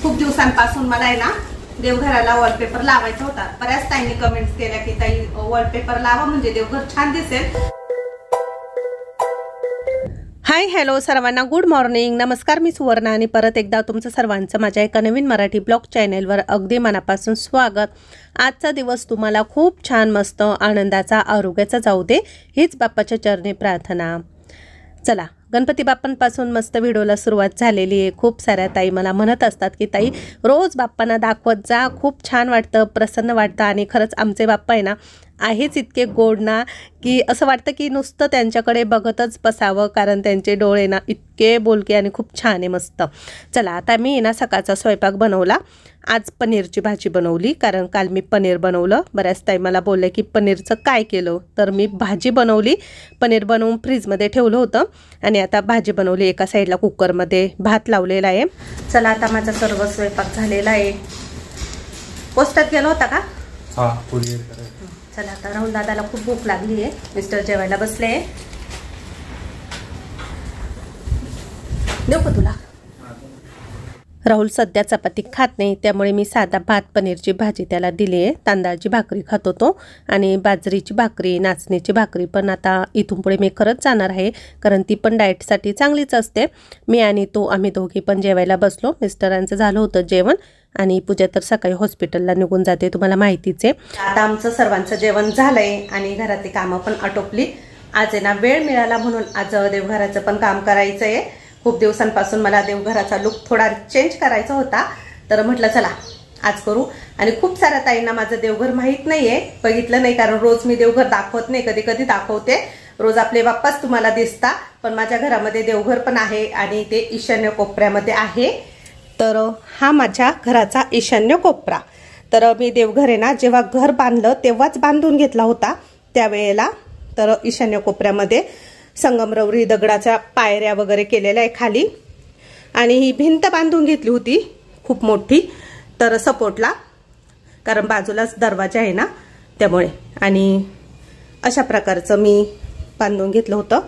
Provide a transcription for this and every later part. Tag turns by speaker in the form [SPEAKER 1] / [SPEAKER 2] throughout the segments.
[SPEAKER 1] खूप दिवसांपासून मला आहे ना देवघराला वॉलपेपर लावायचा होता। बऱ्याच ताईंनी कमेंट्स केल्या की ताई वॉलपेपर लावा म्हणजे देवघर छान दिसेल। हाय हॅलो सर्वांना, गुड मॉर्निंग, नमस्कार। मी सुवर्णा आणि परत एकदा तुमचं सर्वांचं माझ्या एका नवीन मराठी ब्लॉग चॅनलवर अगदी मनापासून स्वागत। आजचा दिवस तुम्हाला खूप छान, मस्त, आनंदाचा, आरोग्याचा जाऊ दे हीच बाप्पाच्या चरणी प्रार्थना। चला, गणपती बाप्पांपासून मस्त व्हिडिओला सुरुवात झालेली आहे। खूप साऱ्या ताई मला म्हणत असतात की ताई रोज बाप्पांना दाखवत जा, खूप छान वाटतं, प्रसन्न वाटतं। आणि खरंच आमचे बाप्पा आहे ना आहेच इतके गोड ना की असं वाटतं की नुसतं त्यांच्याकडे बघतच बसावं, कारण त्यांचे डोळे ना इतके बोलके आणि खूप छान आहे, मस्त। चला, आता मी ना सकाळचा स्वयंपाक बनवला। आज पनीरची भाजी बनवली, कारण काल मी पनीर बनवलं। बऱ्याच ताई मला बोलले की पनीरचं काय केलं, तर मी भाजी बनवली। पनीर बनवून फ्रीजमध्ये ठेवलं होतं आणि आता भाजी बनवली। एका साईडला कुकरमध्ये भात लावलेला आहे। चला, आता माझा सर्व स्वयंपाक झालेला आहे। पोस्टात गेला होता का?
[SPEAKER 2] हां, कुरिअर करायचं।
[SPEAKER 1] चला, आता राहुल दादाला खूप भूक लागली आहे। मिस्टर जेवायला बसले। देऊ का तुला? राहुल सध्या चपाती खात नाही, त्यामुळे मी साधा भात पनीरची भाजी त्याला दिली आहे। तांदळाची भाकरी खात होतो आणि बाजरीची भाकरी, नाचणीची भाकरी पण आता इथून पुढे मी करत जाणार आहे, कारण ती पण डाएटसाठी चांगलीच असते। मी आणि तो आम्ही दोघी पण जेवायला बसलो। मिस्टरांचं झालं होतं जेवण आणि पूजा तर सकाळी हॉस्पिटलला निघून जाते, तुम्हाला माहितीच आहे। आता आमचं सर्वांचं जेवण झालंय आणि घरातली कामं पण आटोपली। आज आहे ना वेळ मिळाला म्हणून आज देवघराचं पण काम करायचं आहे। खूप दिवसांपासून मला देवघराचा लुक थोडा चेंज करायचा होता, तर म्हटलं चला आज करू। आणि खूप साऱ्या ताईंना माझं देवघर माहीत नाहीये, बघितलं नाही, कारण रोज मी देवघर दाखवत नाही, कधी कधी दाखवते। रोज आपले बाप्पाच तुम्हाला दिसता, पण माझ्या घरामध्ये देवघर पण आहे आणि ते ईशान्य कोपऱ्यामध्ये आहे। तर हा माझ्या घराचा ईशान्य कोपरा। तर मी देवघर आहे ना जेव्हा घर बांधलं तेव्हाच बांधून घेतला होता त्यावेळेला। तर ईशान्य कोपऱ्यामध्ये संगमरवरी दगडाच्या पायऱ्या वगैरे केलेल्या आहे खाली, आणि ही भिंत बांधून घेतली होती खूप मोठी, तर सपोर्टला, कारण बाजूलाच दरवाजा आहे ना त्यामुळे। आणि अशा प्रकारचं मी बांधून घेतलं होतं।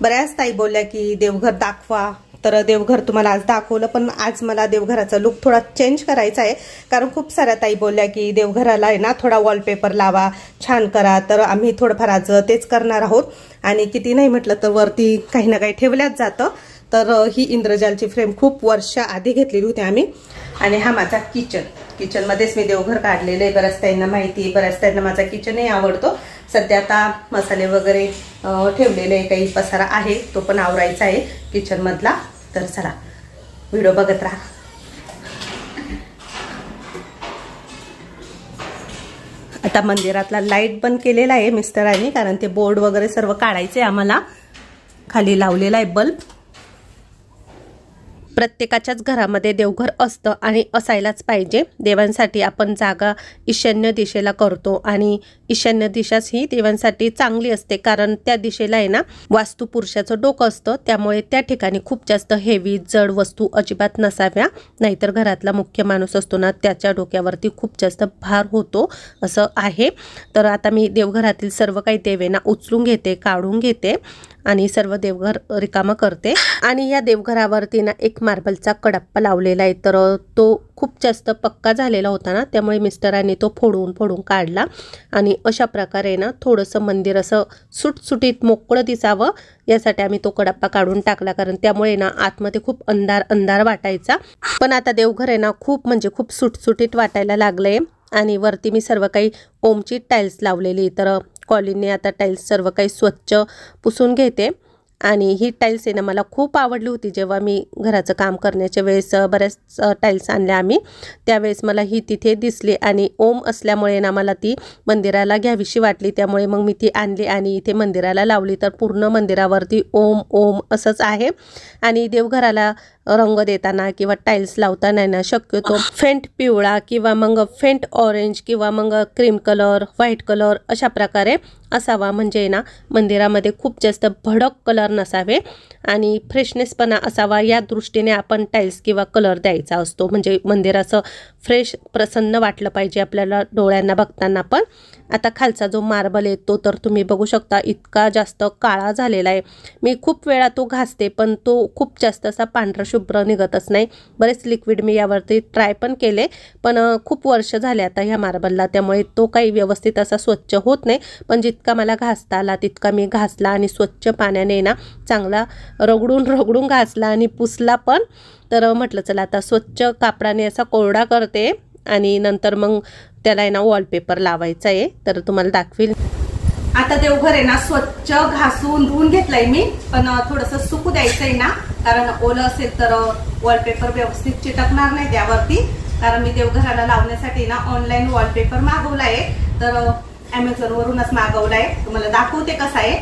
[SPEAKER 1] बऱ्याच ताई बोलल्या की देवघर दाखवा, तर देवघर तुम्हाला आज दाखवलं, पण आज मला देवघराचा लुक थोडा चेंज करायचा आहे, कारण खूप साऱ्या ताई बोलल्या की देवघराला आहे ना थोडा वॉलपेपर लावा, छान करा। तर आम्ही थोडंफार आज तेच करणार आहोत। आणि किती नाही म्हटलं तर वरती काही ना काही ठेवल्याच जातं। तर ही इंद्रजालची फ्रेम खूप वर्ष आधी घेतलेली होती आम्ही। आणि हा माझा किचनमध्येच मी देवघर काढलेलं आहे। बऱ्याच ताईंना माहिती आहे, बऱ्याच ताईंना माझा किचनही आवडतो। सध्या आता मसाले वगैरे ठेवलेले काही पसारा आहे, तो पण आवरायचा आहे किचनमधला। तर चला व्हिडिओ बघत राहा। आता मंदिरातला लाईट बंद केलेला आहे मिस्टरांनी, कारण ते बोर्ड वगैरे सर्व काढायचे आम्हाला। खाली लावलेला आहे बल्ब। प्रत्येकाच्याच घरामध्ये देवघर असतं आणि असायलाच पाहिजे। देवांसाठी आपण जागा ईशान्य दिशेला करतो आणि ईशान्य दिशाच ही देवांसाठी चांगली असते, कारण त्या दिशेला आहे ना वास्तुपुरुषाचं डोकं असतं, त्यामुळे त्या ठिकाणी खूप जास्त हेवी जड वस्तू अजिबात नसाव्या, नाहीतर घरातला मुख्य माणूस असतो ना त्याच्या डोक्यावरती खूप जास्त भार होतो, असं आहे। तर आता मी देवघरातील सर्व काही देवेना उचलून घेते, काढून घेते आणि सर्व देवघर रिकामं करते। आणि या देवघरावरती ना एक मार्बलचा कडाप्पा लावलेला आहे, तर तो खूप जास्त पक्का झालेला होता ना, त्यामुळे मिस्टरांनी तो फोडून काढला। आणि अशा प्रकारे ना थोडंसं मंदिर असं सुटसुटीत मोकळं दिसावं यासाठी आम्ही तो कडाप्पा काढून टाकला, कारण त्यामुळे ना आतमध्ये खूप अंधार वाटायचा। पण आता देवघर आहे ना खूप म्हणजे खूप सुटसुटीत वाटायला लागलंय। आणि वरती मी सर्व काही ओमची टाईल्स लावलेली, तर कॉलिनने आता टाईल्स सर्व काही स्वच्छ पुसून घेते। आणि ही टाईल्स आहे ना मला खूप आवडली होती, जेव्हा मी घराचं काम करण्याच्या वेळेस बऱ्याच टाईल्स आणल्या आम्ही, त्यावेळेस मला ही तिथे दिसली आणि ओम असल्यामुळे ना मला ती मंदिराला घ्यावीशी वाटली, त्यामुळे मग मी ती आणली आणि इथे मंदिराला लावली। तर पूर्ण मंदिरावरती ओम ओम असंच आहे। आणि देवघराला रंग देताना किंवा टाईल्स लावताना ना शक्यतो फेंट पिवळा किंवा मग फेंट ऑरेंज किंवा मग क्रीम कलर, व्हाईट कलर अशा प्रकारे असावा, म्हणजे ना मंदिरामध्ये खूप जास्त भडक कलर नसावे आणि फ्रेशनेसपणा असावा, या दृष्टीने आपण टाईल्स किंवा कलर द्यायचा असतो, म्हणजे मंदिर असं फ्रेश प्रसन्न वाटलं पाहिजे आपल्याला डोळ्यांना बघताना पण। आता खालचा जो मार्बल आहे तो तर तुम्ही बघू शकता इतका जास्त काळा झालेला आहे। मी खूप वेळा तो घासते पण तो खूप जास्त असा पांढरा शुभ्र निघतच नाही. बरेच लिक्विड मी यावरती ट्राय पण केले, पण खूप वर्ष झाले आता ह्या मार्बलला, त्यामुळे तो काही व्यवस्थित असा स्वच्छ होत नाही. पण जितका मला घासता आला तितका मी घासला आणि स्वच्छ पाण्याने ना चांगला रगडून घासला आणि पुसला पण. तर म्हटलं चला आता स्वच्छ कापडाने असा कोरडा करते आणि नंतर मग त्याला आहे ना वॉलपेपर लावायचा आहे. तर तुम्हाला दाखवेल.
[SPEAKER 2] आता देवघर आहे ना स्वच्छ घासून धुवून घेतलंय मी, पण थोडंसं सुकू द्यायचंय ना, कारण ओलं असेल तर वॉलपेपर व्यवस्थित चिटकणार नाही त्यावरती. कारण मी देवघराला लावण्यासाठी ना ऑनलाईन वॉलपेपर मागवलाय, तर अमेझॉन वरूनच मागवलाय. तुम्हाला दाखवते कसा आहे.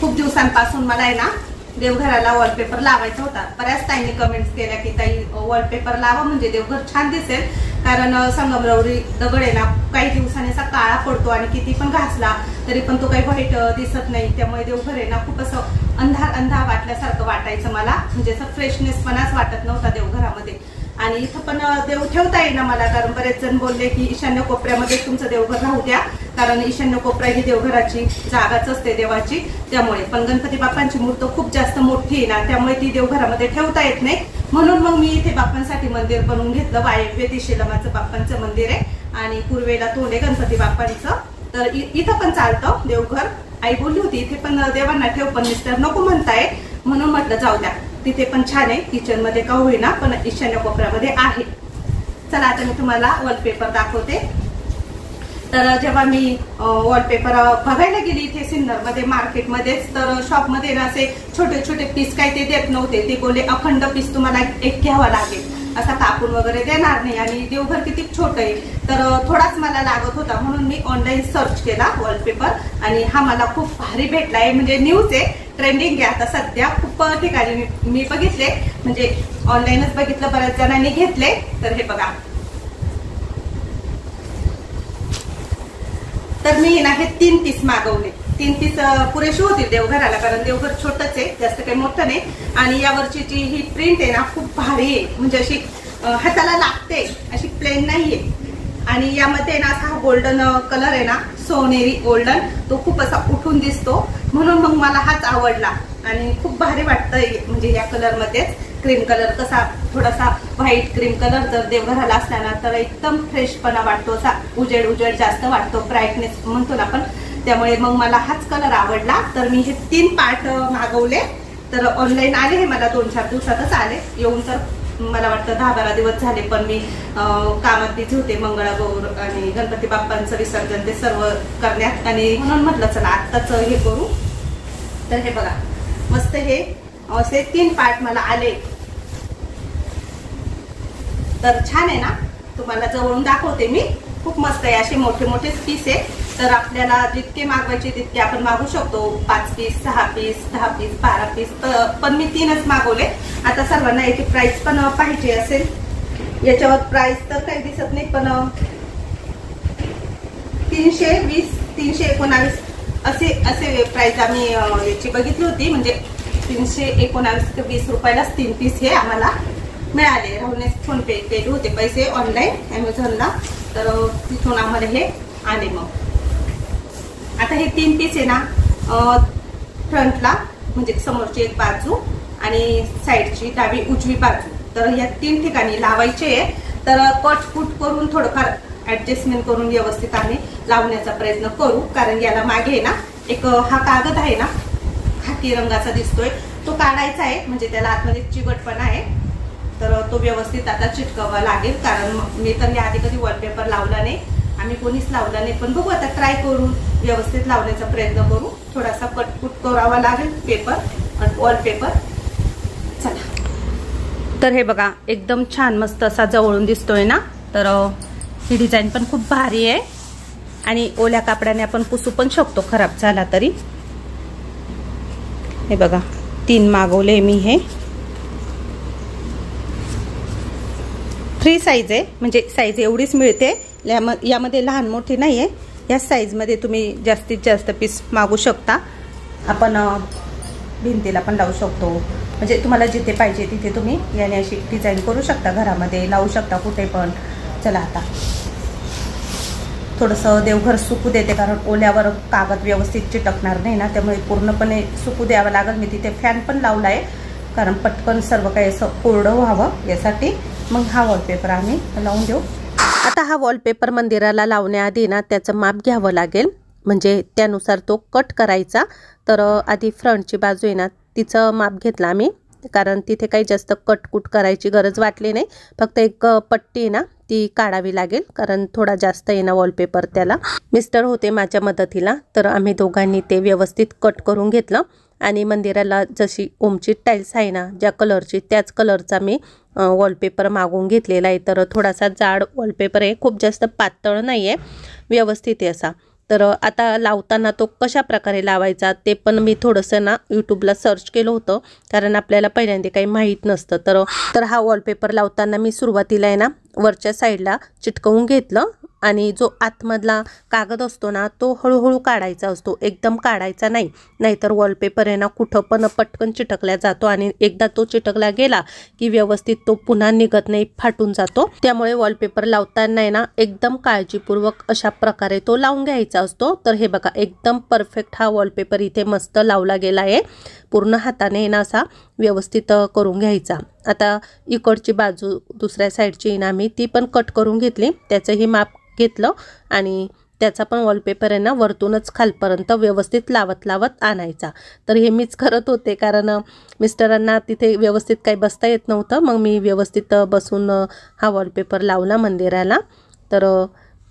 [SPEAKER 2] खूप दिवसांपासून मला आहे ना देवघराला वॉलपेपर लावायचा होता. बऱ्याच ताईंनी कमेंट्स केल्या की ताई वॉलपेपर लावा म्हणजे देवघर छान दिसेल, कारण संगमरवरी दगड आहे ना काही दिवसांनी असा काळा पडतो आणि किती पण घासला तरी पण तो काही वाईट दिसत नाही. त्यामुळे देवघर आहे ना खूप असं अंधार वाटल्यासारखं वाटायचं मला, म्हणजे असं फ्रेशनेस पणाच वाटत नव्हता देवघरामध्ये. आणि इथं पण देव ठेवता येईना मला, कारण बरेच जण बोलले की ईशान्य कोपऱ्यामध्ये तुमचं देवघर राहू द्या, कारण ईशान्य कोपरा ही देवघराची जागाच असते देवाची. त्यामुळे पण गणपती बाप्पांची मूर्त खूप जास्त मोठी आहे ना, त्यामुळे ती देवघरामध्ये ठेवता येत नाही. म्हणून मग मी इथे बाप्पांसाठी मंदिर बनवून घेतलं. वायव्य दिशेला माझं बाप्पांचं मंदिर आहे आणि पूर्वेला तोंड आहे गणपती बाप्पांचं. तर इथं पण चालतं देवघर. आई बोलली होती इथे पण देवांना ठेव, पण मिस्टर नको म्हणताय, म्हणून म्हटलं जाऊ द्या. तिथे पण छान आहे, किचन मध्ये का होईना पण ईशान्य कोपऱ्यामध्ये आहे. चला आता मी तुम्हाला वॉलपेपर दाखवते. तर जेव्हा मी वॉलपेपर बघायला गेली इथे सिन्नरमध्ये मार्केटमध्येच, तर शॉपमध्ये ना असे छोटे छोटे पीस काय ते देत नव्हते. ते बोलले अखंड पीस तुम्हाला एक घ्यावा लागेल, असा कापून वगैरे देणार नाही. आणि देवघर किती छोट आहे, तर थोडाच मला लागत होता, म्हणून मी ऑनलाईन सर्च केला वॉलपेपर आणि हा मला खूप भारी भेटलाय. म्हणजे न्यूज आहे, ट्रेंडिंग आहे आता सध्या. खूप ठिकाणी मी बघितले, म्हणजे ऑनलाईनच बघितलं, बऱ्याच जणांनी घेतले. तर हे बघा, तर मी ना हे 3 पीस मागवले. 3 पीस पुरेशी होतील देवघराला, कारण देवघर छोटच आहे, जास्त काही मोठं नाही. आणि यावरची जी ही प्रिंट आहे ना खूप भारी आहे, म्हणजे अशी हाताला लागते, अशी प्लेन नाहीये. आणि यामध्ये ना असा गोल्डन कलर आहे ना, सोनेरी गोल्डन, तो खूप असा उठून दिसतो, म्हणून मग मला हाच आवडला आणि खूप भारी वाटतंय. म्हणजे या कलर मध्येच क्रीम कलर कसा थोडासा व्हाईट क्रीम कलर जर देवघराला असला ना तर एकदम फ्रेशपणा वाटतो, असा उजेड जास्त वाटतो, ब्राईटनेस म्हणतो ना आपण. त्यामुळे मग मला हाच कलर आवडला. तर मी हे 3 पार्ट मागवले. तर ऑनलाईन आले, हे मला 2-4 दिवसातच आले. येऊन तर मला वाटतं 10-12 दिवस झाले, पण मी कामात बिझी होते. मंगळागौर आणि गणपती बाप्पांचं विसर्जन ते सर्व करण्यात, आणि म्हणून म्हटलं चला आत्ताच हे करू. तर हे बघा मस्त हे असे 3 पार्ट मला आले. तर छान आहे ना, तुम्हाला जवळून दाखवते मी. खूप मस्त आहे, असे मोठे मोठे पीस आहे. तर आपल्याला जितके मागवायचे तितके आपण मागू शकतो. 5 पीस, 6 पीस, 10 पीस, 12 पीस, पण मी 3च मागवले. आता सर्वांना याची प्राइस पण पाहिजे असेल. याच्यावर प्राइस तर काही दिसत नाही, पण 320, 319 असे प्राइस आम्ही याची बघितली होती. म्हणजे 319 ते 20 रुपयालाच 3 पीस हे आम्हाला मिळाले. राहुलने फोन पे केले होते पैसे ऑनलाईन अमेझॉनला, तर तिथून आम्हाला हे आले. मग आता हे 3 पीस आहे ना, फ्रंटला म्हणजे समोरची एक बाजू आणि साईडची डावी उजवी बाजू, तर या 3 ठिकाणी लावायचे आहे. तर कट करून थोडंफार ऍडजस्टमेंट करून व्यवस्थित आम्ही लावण्याचा प्रयत्न करू. कारण याला मागे ना एक हा कागद आहे ना, खाकी रंगाचा दिसतोय, तो काढायचा आहे. म्हणजे त्याला आतमध्ये चिकटपणा आहे, तर तो व्यवस्थित आता चिटकावा लागेल. कारण मी तर याआधी कधी वॉलपेपर लावला नाही, आम्ही कोणीच लावला नाही, पण बघू आता ट्राय करून व्यवस्थित लावण्याचा प्रयत्न करू. थोडासा कटकुट करावा लागेल पेपर आणि वॉलपेपर. चला, तर हे बघा एकदम छान मस्त असा जवळून दिसतोय ना. तर ही डिझाईन पण खूप भारी आहे आणि ओल्या कापडाने आपण पुसू पण शकतो खराब झाला तरी. हे बघा 3 मागवले मी. हे 3 साईज आहे, म्हणजे साईज एवढीच मिळते. यामध्ये लहान मोठी नाही आहे. या साईजमध्ये तुम्ही जास्तीत जास्त पीस मागू शकता. आपण भिंतीला पण लावू शकतो, म्हणजे तुम्हाला जिथे पाहिजे तिथे तुम्ही याने अशी डिझाईन करू शकता, घरामध्ये लावू शकता कुठे पण. चला आता थोडंसं देवघर सुकू देते, कारण ओल्यावर कागद व्यवस्थित चिटकणार नाही ना, त्यामुळे पूर्णपणे सुकू द्यावं लागेल. मी तिथे फॅन पण लावला आहे, कारण पटकन सर्व काही असं कोरडं व्हावं यासाठी. मग हा वॉलपेपर आम्ही लावून देऊ.
[SPEAKER 1] आता हा वॉलपेपर मंदिराला लावण्याआधी ना त्याचं माप घ्यावं लागेल, म्हणजे त्यानुसार तो कट करायचा. तर आधी फ्रंटची बाजू आहे ना तिचं माप घेतलं आम्ही, कारण तिथे काही जास्त कटकुट करायची गरज वाटली नाही. फक्त एक पट्टी आहे ना ती काढावी लागेल, कारण थोडा जास्त आहे ना वॉलपेपर त्याला. मिस्टर होते माझ्या मदतीला, तर आम्ही दोघांनी ते व्यवस्थित कट करून घेतलं. आणि मंदिराला जशी ओमची टाईल्स आहे ना ज्या कलरची, त्याच कलरचा मी वॉलपेपर मागवून घेतलेला आहे. तर थोडासा जाड वॉलपेपर आहे, खूप जास्त पातळ नाही आहे, व्यवस्थित आहे असा. तर आता लावताना तो कशा प्रकारे लावायचा ते पण मी थोडंसं ना यूट्यूबला सर्च केलं होतं, कारण आपल्याला पहिल्यांदा काही माहीत नसतं. तर हा वॉलपेपर लावताना मी सुरुवातीला आहे ना वरच्या साईडला चिटकवून घेतलं, आणि जो आतमधला कागद असतो ना तो हळूहळू काढायचा असतो, एकदम काढायचा नाही, नाहीतर वॉलपेपर आहे ना कुठं पण पटकन चिटकला जातो, आणि एकदा तो चिटकला गेला की व्यवस्थित तो पुन्हा निघत नाही, फाटून जातो. त्यामुळे वॉलपेपर लावताना आहे ना एकदम काळजीपूर्वक अशा प्रकारे तो लावून घ्यायचा असतो. तर हे बघा एकदम परफेक्ट हा वॉलपेपर इथे मस्त लावला गेला आहे. पूर्ण हाताने ना असा व्यवस्थित करून घ्यायचा. आता इकडची बाजू दुसऱ्या साईडची ना मी ती पण कट करून घेतली, त्याचंही माप घेतलं, आणि त्याचा पण वॉलपेपर आहे ना वरतूनच खालपर्यंत व्यवस्थित लावत आणायचा. तर हे मीच करत होते, कारण मिस्टरांना तिथे व्यवस्थित काही बसता येत नव्हतं. मग मी व्यवस्थित बसून हा वॉलपेपर लावला मंदिराला. तर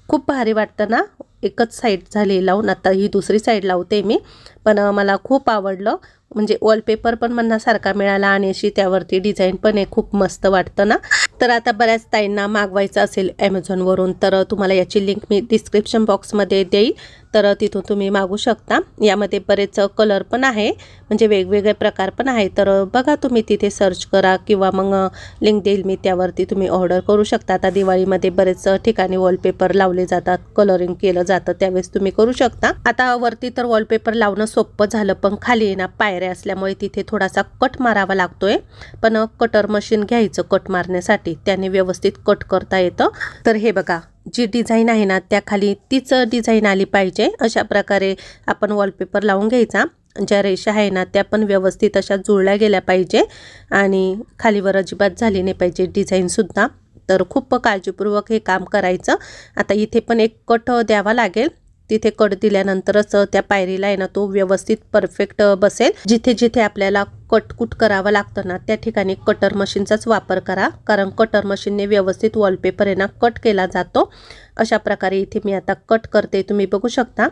[SPEAKER 1] खूप भारी वाटतं ना. एकच साईड झाली लावून, आता ही दुसरी साईड लावते मी. पण मला खूप आवडलं, म्हणजे वॉलपेपर पण मनासारखा मिळाला, आणि अशी त्यावरती डिझाईन पण आहे, खूप मस्त वाटतं ना. तर आता बऱ्याच ताईंना मागवायचं असेल ॲमेझॉनवरून, तर तुम्हाला याची लिंक मी डिस्क्रिप्शन बॉक्समध्ये देईल, तर तिथून तुम्ही मागू शकता. यामध्ये बरेच कलर पण आहे, म्हणजे वेगवेगळे प्रकार पण आहे. तर बघा तुम्ही तिथे सर्च करा, किंवा मग लिंक देईल मी, त्यावरती तुम्ही ऑर्डर करू शकता. आता दिवाळीमध्ये बरेच ठिकाणी वॉलपेपर लावले जातात, कलरिंग केलं जातं, त्यावेळेस तुम्ही करू शकता. आता वरती तर वॉलपेपर लावणं सोपं झालं, पण खाली आहे ना पायऱ्या असल्यामुळे तिथे थोडासा कट मारावा लागतोय. पण कटर मशीन घ्यायचं कट मारण्यासाठी, त्याने व्यवस्थित कट करता येतं. तर हे बघा जी डिझाईन आहे ना त्या खाली तीच डिझाईन आली पाहिजे, अशा प्रकारे आपण वॉलपेपर लावून घ्यायचा. ज्या रेषा आहे ना त्या पण व्यवस्थित अशा जुळल्या गेल्या पाहिजे, आणि खालीवर अजिबात झाली नाही पाहिजे डिझाईनसुद्धा. तर खूप काळजीपूर्वक हे काम करायचं. आता इथे पण एक कट द्यावा लागेल, तिथे कट दिल्यानंतरच त्या पायरीला आहे ना तो व्यवस्थित परफेक्ट बसेल. जिथे जिथे आपल्याला कटकुट करावं लागतं ना त्या ठिकाणी कटर मशीनचाच वापर करा, कारण कटर मशीनने व्यवस्थित वॉलपेपर आहे ना कट केला जातो. अशा प्रकारे इथे मी आता कट करते, तुम्ही बघू शकता.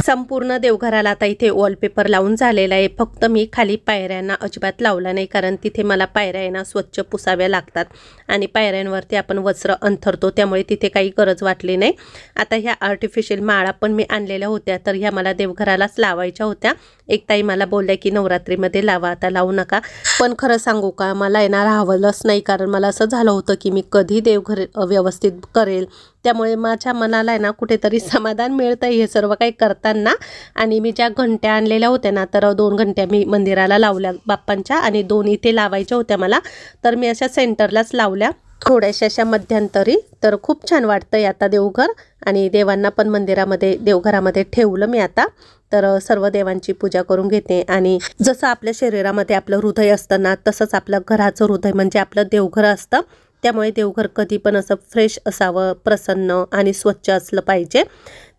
[SPEAKER 1] संपूर्ण देवघराला आता इथे वॉलपेपर लावून झालेला आहे. फक्त मी खाली पायऱ्यांना अजिबात लावला नाही, कारण तिथे मला पायऱ्या आहे ना स्वच्छ पुसाव्या लागतात, आणि पायऱ्यांवरती आपण वस्त्र अंथरतो, त्यामुळे तिथे काही गरज वाटली नाही. आता ह्या आर्टिफिशियल माळा पण मी आणलेल्या होत्या, तर ह्या मला देवघरालाच लावायच्या होत्या. एक ताई मला बोलल्या की नवरात्रीमध्ये लावा, आता लावू नका. पण खरं सांगू का, मला येणार राहावलंच नाही, कारण मला असं झालं होतं की मी कधी देवघर व्यवस्थित करेल. त्यामुळे माझ्या मनाला आहे ना कुठेतरी समाधान मिळतं हे सर्व काही करताना. आणि मी ज्या घंट्या आणलेल्या होत्या ना, तर 2 घंट्या मी मंदिराला लावल्या बाप्पांच्या, आणि 2 इथे लावायच्या होत्या मला, तर मी अशा सेंटरलाच लावल्या थोड्याशा अशा मध्यंतरी. तर खूप छान वाटतंय आता देवघर, आणि देवांना पण मंदिरामध्ये देवघरामध्ये ठेवलं मी आता. तर सर्व देवांची पूजा करून घेते, आणि जसं आपल्या शरीरामध्ये आपलं हृदय असतं ना, तसंच आपलं घराचं हृदय म्हणजे आपलं देवघर असतं. त्यामुळे देवघर कधी पण असं फ्रेश असावं, प्रसन्न आणि स्वच्छ असलं पाहिजे.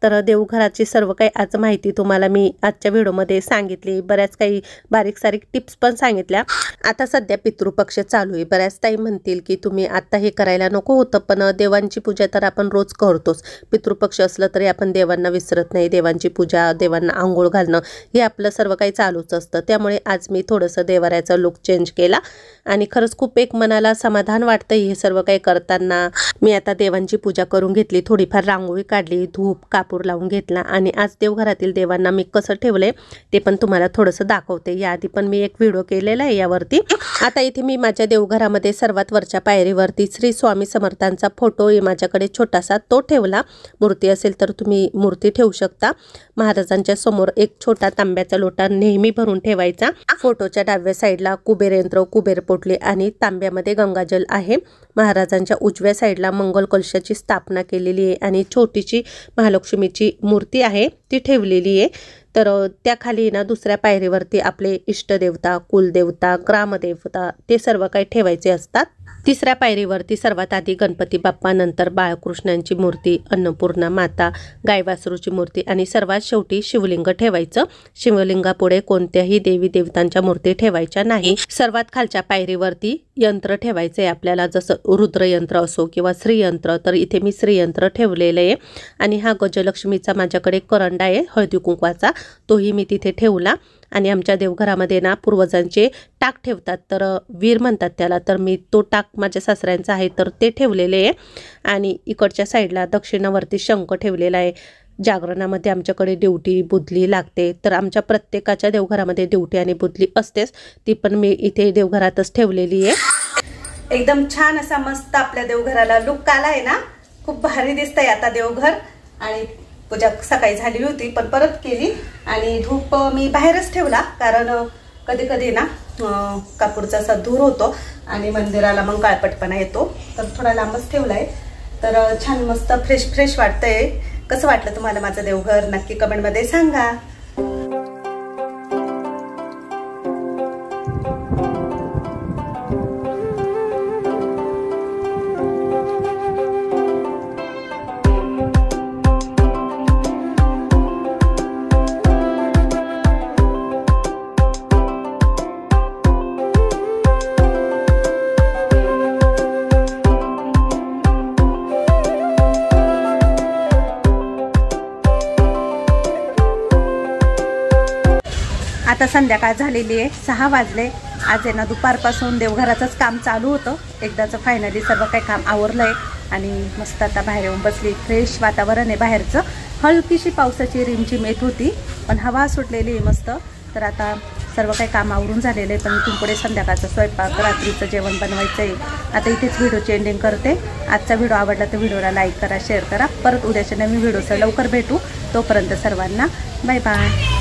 [SPEAKER 1] तर देवघराची सर्व काही आज माहिती तुम्हाला मी आजच्या व्हिडिओमध्ये सांगितली, बऱ्याच काही बारीक सारीक टिप्स पण सांगितल्या। आता सध्या पितृपक्ष चालू आहे, बऱ्याच ताई म्हणतील की तुम्ही आता हे करायला नको होतं, पण देवांची पूजा तर आपण रोज करतोच। पितृपक्ष असलं तरी आपण देवांना विसरत नाही, देवांची पूजा, देवांना आंघोळ घालणं हे आपलं सर्व काही चालूच असतं। त्यामुळे आज मी थोडंसं देवाऱ्याचा लुक चेंज केला आणि खरंच खूप एक मनाला समाधान वाटतं हे सर्व काही करताना। मी आता देवांची पूजा करून घेतली, थोडीफार रांगोळी काढली, धूप कापूर लावून घेतला आणि आज देवघरातील देवांना मी कसं ठेवलंय ते पण तुम्हाला थोडंसं दाखवते। याआधी पण मी एक व्हिडिओ केलेला आहे यावरती। आता इथे मी माझ्या देवघरामध्ये सर्वात वरच्या पायरीवरती श्री स्वामी समर्थांचा फोटो आहे माझ्याकडे छोटासा, तो ठेवला। मूर्ती असेल तर तुम्ही मूर्ती ठेवू शकता। महाराजांच्या समोर एक छोटा तांब्याचा लोटा नेहमी भरून ठेवायचा। फोटोच्या डाव्या साईडला कुबेर यंत्र, कुबेर पोटली आणि तांब्यामध्ये गंगाजल आहे। महाराजांच्या उजव्या साईडला मंगल कलशाची स्थापना केलेली आहे आणि छोटीशी महालक्ष्मीची मूर्ती आहे ती ठेवलेली आहे। तर त्याखाली ना दुसऱ्या पायरीवरती आपले इष्टदेवता, कुलदेवता, ग्रामदेवता ते सर्व काही ठेवायचे असतात। तिसऱ्या पायरीवरती सर्वात आधी गणपती बाप्पा, नंतर बाळकृष्णांची मूर्ती, अन्नपूर्णा माता, गायवासरूची मूर्ती आणि सर्वात शेवटी शिवलिंग ठेवायचं। शिवलिंगापुढे कोणत्याही देवी देवतांच्या मूर्ती ठेवायच्या नाही। सर्वात खालच्या पायरीवरती यंत्र ठेवायचे आपल्याला, जसं रुद्रयंत्र असो किंवा श्रीयंत्र, तर इथे मी श्रीयंत्र ठेवलेलं आहे। आणि हा गजलक्ष्मीचा माझ्याकडे करंडा आहे हळदी कुंकवाचा, तोही मी तिथे ठेवला। आणि आमच्या देवघरामध्ये ना पूर्वजांचे टाक ठेवतात, तर वीर म्हणतात त्याला, तर मी तो टाक माझ्या सासऱ्यांचा आहे तर ते ठेवलेले आहे। आणि इकडच्या साईडला दक्षिणावरती शंख ठेवलेला आहे। जागरणामध्ये आमच्याकडे ड्युटी बुदली लागते, तर आमच्या प्रत्येकाच्या देवघरामध्ये ड्युटी आणि बुदली असतेच, ती पण मी इथे देवघरातच ठेवलेली आहे।
[SPEAKER 2] एकदम छान असा मस्त आपल्या देवघराला लुक आला आहे ना, खूप भारी दिसतंय आता देवघर। आणि पूजा सकाळी झाली होती पण परत केली आणि धूप मी बाहेरच ठेवला, कारण कधी कधी ना कापूरचा असा धूर होतो आणि मंदिराला मग काळपटपणा येतो, तर थोडा लांबच ठेवलाय। तर छान मस्त फ्रेश फ्रेश वाटतंय। कसं वाटलं तुम्हाला माझं देवघर नक्की कमेंटमध्ये सांगा। आता संध्याकाळ झालेली आहे, 6 वाजले। आज आहे ना दुपारपासून देवघराचंच काम चालू होतं, एकदाचं फायनली सर्व काही काम आवरलंय आणि मस्त आता बाहेर येऊन बसली। फ्रेश वातावरण आहे बाहेरचं, हलकीशी पावसाची रिमझिम येत होती पण हवा सुटलेली आहे मस्त। तर आता सर्व काही काम आवरून झालेलं आहे, पण इथून पुढे संध्याकाळचा स्वयंपाक, रात्रीचं जेवण बनवायचं आहे। आता इथेच व्हिडिओची एंडिंग करते। आजचा व्हिडिओ आवडला तर व्हिडिओला लाईक करा, शेअर करा। परत उद्याच्या नवीन व्हिडिओचं लवकर भेटू, तोपर्यंत सर्वांना बाय बाय।